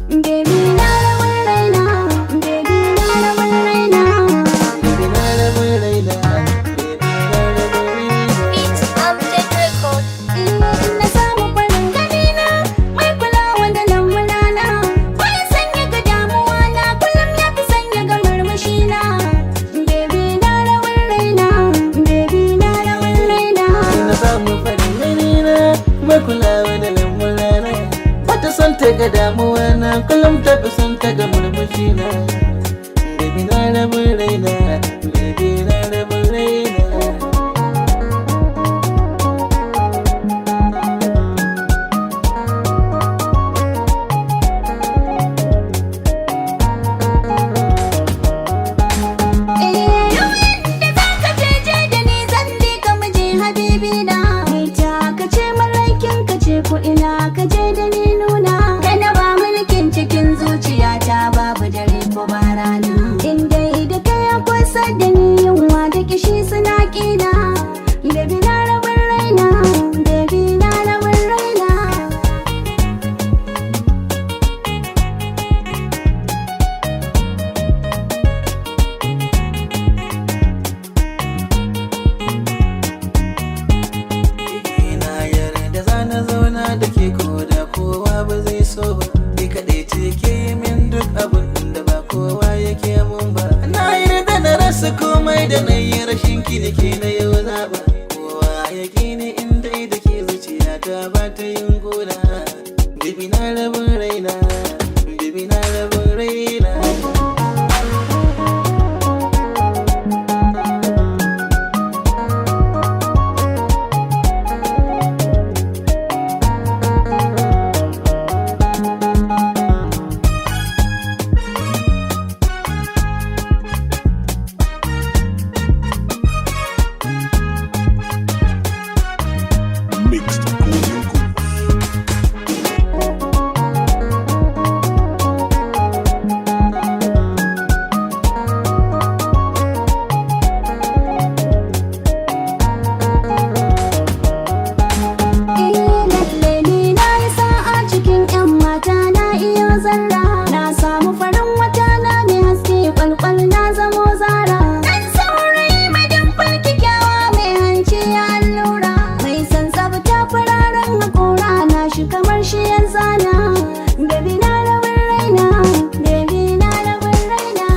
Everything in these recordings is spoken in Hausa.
baby na rabin raina, baby na rabin raina, baby na rabin raina, baby na rabin raina. Beats Update Record. na samu farin gani na mai kulawa da lamurana, bai sanya ga damuwa na kullum ya fi sanya ga murmushi na, baby na rabin raina, baby na rabin raina. Na samu farin gani na mai kulawa da lamurana, bata son ta ga damuwa na kullum ta fi son ta ga murmushi na. Baby na rabin raina, baby na rabin raina. Yau yadda za ka je da ni zan bi ka muje habibi na, ita ka ce malakin ka ce ko ina ka je da ni nuna, ka na ba mulkin cikin zuciyata babu dare ko ba rana, inda da kai akwai da ni yunwa da kishi suna kina, baby na rabin raina, baby na rabin raina. Na yarda za na zauna da ke ko da kowa ba zai so ba, ke kaɗai ce ke yi min duk abin da ba kowa yake mun ba. Na yarda na rasa komai da na yi rashin ki da ke na yau zaɓa, kowa ya ni inda da ke zuciya ta ba ta yin gona. Bibi na rabin raina, bibi na rabin raina. Mixed Golden Goose. Lalle ni na yi sa'a cikin 'yan mata na iyo zalla, na samu farin wata na mai haske kwalkwal na zamo zara, dan saurayi mai dimfar kyakkyawa mai hanci ya allura, mai san tsafta fararen haƙora na shi kamar shi yan zana, baby na rabin raina, baby na rabin raina.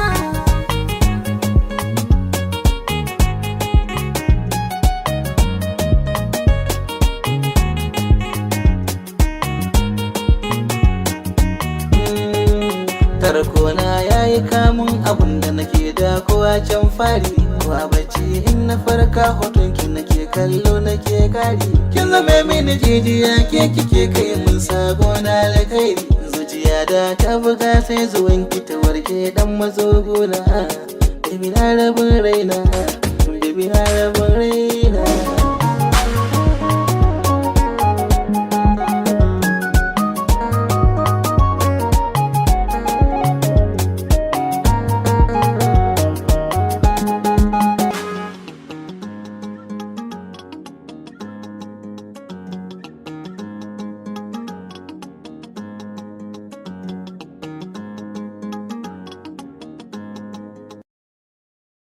Tarkona ya yi kamun abun da nake da kowa can fari, kowa bacci in na farka hotonki nake kallo nake kari. Kin zame mini jijiya ke kike kai mun sabo na alkhairi, zuciya da ta buga sai zuwanki ta warke dan mazo gona. Baby na rabin raina, baby na rabin raina.